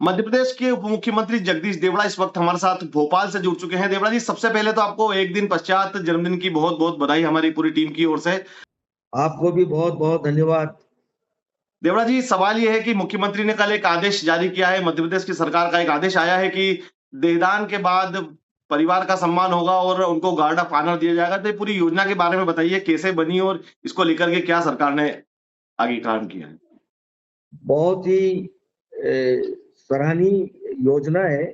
मध्य प्रदेश के उप मुख्यमंत्री जगदीश देवड़ा इस वक्त हमारे साथ भोपाल से जुड़ चुके हैं। देवड़ा जी, सबसे पहले तो आपको एक दिन पश्चात जन्मदिन की बहुत बहुत बधाई हमारी पूरी टीम की ओर से। आपको भी बहुत बहुत धन्यवाद। देवड़ा जी, सवाल यह है कि मुख्यमंत्री ने कल एक आदेश जारी किया है, मध्य प्रदेश की सरकार का एक आदेश आया है कि देहदान के बाद परिवार का सम्मान होगा और उनको गार्ड ऑफ ऑनर दिया जाएगा। तो ये पूरी योजना के बारे में बताइए, कैसे बनी और इसको लेकर के क्या सरकार ने आगे काम किया है? बहुत ही सराहनीय योजना है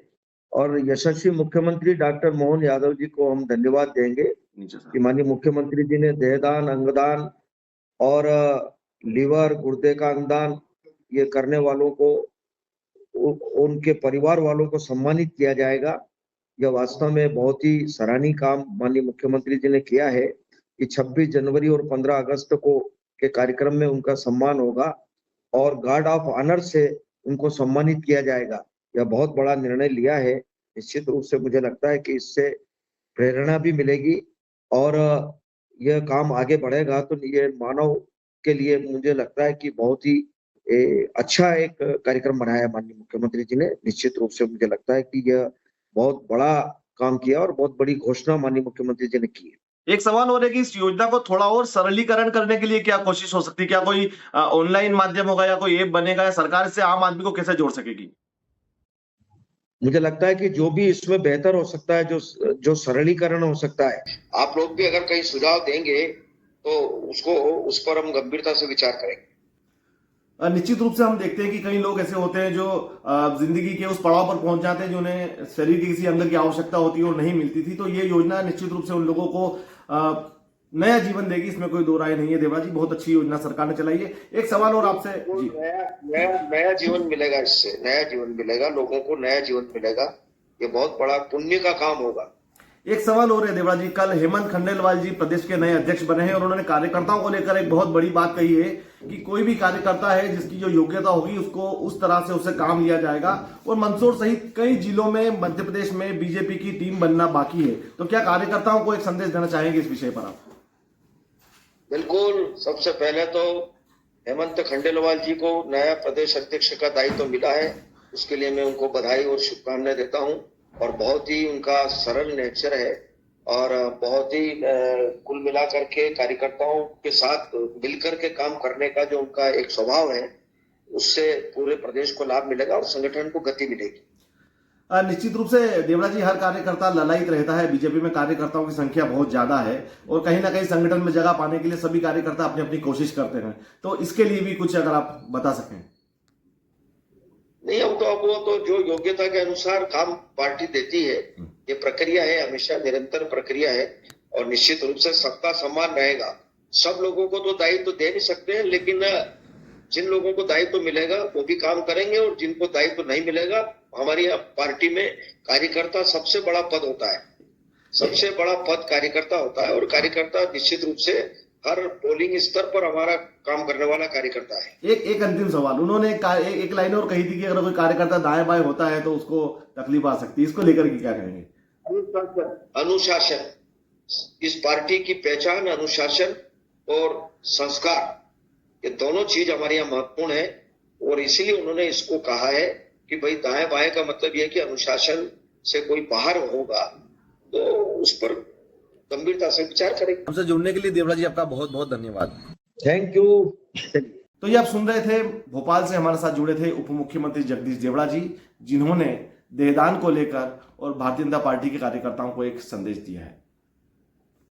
और यशस्वी मुख्यमंत्री डॉक्टर मोहन यादव जी को हम धन्यवाद देंगे कि माननीय मुख्यमंत्री जी ने देहदान, अंगदान और लीवर, गुर्दे का अंगदान ये करने वालों को उनके परिवार वालों को सम्मानित किया जाएगा। यह वास्तव में बहुत ही सराहनीय काम माननीय मुख्यमंत्री जी ने किया है कि 26 जनवरी और 15 अगस्त को के कार्यक्रम में उनका सम्मान होगा और गार्ड ऑफ ऑनर से उनको सम्मानित किया जाएगा। यह बहुत बड़ा निर्णय लिया है। निश्चित रूप से मुझे लगता है कि इससे प्रेरणा भी मिलेगी और यह काम आगे बढ़ेगा तो ये मानव के लिए मुझे लगता है कि बहुत ही अच्छा एक कार्यक्रम बनाया है माननीय मुख्यमंत्री जी ने। निश्चित रूप से मुझे लगता है कि यह बहुत बड़ा काम किया और बहुत बड़ी घोषणा माननीय मुख्यमंत्री जी ने की है। एक सवाल और है कि इस योजना को थोड़ा और सरलीकरण करने के लिए क्या कोशिश हो सकती है? क्या कोई ऑनलाइन माध्यम होगा या कोई ऐप बनेगा या सरकार इससे आम आदमी को कैसे जोड़ सकेगी? मुझे लगता है कि जो भी इसमें बेहतर हो सकता है, जो सरलीकरण हो सकता है, आप लोग भी अगर कहीं सुझाव देंगे तो उस पर हम गंभीरता से विचार करेंगे। निश्चित रूप से हम देखते हैं कि कई लोग ऐसे होते हैं जो जिंदगी के उस पड़ाव पर पहुंच जाते हैं जो उन्हें शरीर के किसी अंग की आवश्यकता होती है और नहीं मिलती थी। तो ये योजना निश्चित रूप से उन लोगों को नया जीवन देगी, इसमें कोई दो राय नहीं है। देवरा जी, बहुत अच्छी योजना सरकार ने चलाई है। एक सवाल और आपसे जी। नया जीवन मिलेगा, इससे नया जीवन मिलेगा, लोगों को नया जीवन मिलेगा। ये बहुत बड़ा पुण्य का काम होगा। एक सवाल और है देवरा जी, कल हेमंत खंडेलवाल जी प्रदेश के नए अध्यक्ष बने हैं और उन्होंने कार्यकर्ताओं को लेकर एक बहुत बड़ी बात कही है कि कोई भी कार्यकर्ता है जिसकी जो योग्यता होगी उसको उस तरह से उससे काम लिया जाएगा। और मंदसौर सहित कई जिलों में मध्य प्रदेश में बीजेपी की टीम बनना बाकी है। तो क्या कार्यकर्ताओं को एक संदेश देना चाहेंगे इस विषय पर आप? बिल्कुल। सबसे पहले तो हेमंत खंडेलवाल जी को नया प्रदेश अध्यक्ष का दायित्व मिला है, उसके लिए मैं उनको बधाई और शुभकामनाएं देता हूं। और बहुत ही उनका सरल नेचर है और बहुत ही कुल मिलाकर के कार्यकर्ताओं के साथ मिलकर के काम करने का जो उनका एक स्वभाव है, उससे पूरे प्रदेश को लाभ मिलेगा और संगठन को गति मिलेगी। निश्चित रूप से देवड़ा जी, हर कार्यकर्ता ललायित रहता है। बीजेपी में कार्यकर्ताओं की संख्या बहुत ज्यादा है और कहीं ना कहीं संगठन में जगह पाने के लिए सभी कार्यकर्ता अपनी अपनी कोशिश करते हैं। तो इसके लिए भी कुछ अगर आप बता सकें। नहीं, अब वो तो जो योग्यता के अनुसार काम पार्टी देती है। ये प्रक्रिया है, हमेशा निरंतर प्रक्रिया है और निश्चित रूप से सबका सम्मान रहेगा। सब लोगों को तो दायित्व तो दे नहीं सकते हैं, लेकिन जिन लोगों को दायित्व तो मिलेगा वो भी काम करेंगे और जिनको दायित्व तो नहीं मिलेगा, हमारी पार्टी में कार्यकर्ता सबसे बड़ा पद होता है। सबसे बड़ा पद कार्यकर्ता होता है और कार्यकर्ता निश्चित रूप से हर पोलिंग स्तर पर हमारा काम करने वाला कार्यकर्ता है। एक अंतिम सवाल, उन्होंने एक लाइन और कही थी कि अगर कोई कार्यकर्ता दाएं बाएं होता है तो उसको तकलीफ आ सकती है। इसको लेकर के क्या कहेंगे? अनुशासन, इस पार्टी की पहचान अनुशासन और संस्कार, ये दोनों चीज हमारे यहाँ महत्वपूर्ण है और इसीलिए उन्होंने इसको कहा है कि भाई दाएं बाएं का मतलब यह कि अनुशासन से कोई बाहर होगा तो उस पर गंभीरता से विचार करेंगे। हमसे जुड़ने के लिए देवड़ा जी आपका बहुत बहुत धन्यवाद। Thank you. तो ये आप सुन रहे थे, भोपाल से हमारे साथ जुड़े थे उप मुख्यमंत्री जगदीश देवड़ा जी, जिन्होंने देहदान को लेकर और भारतीय जनता पार्टी के कार्यकर्ताओं को एक संदेश दिया है।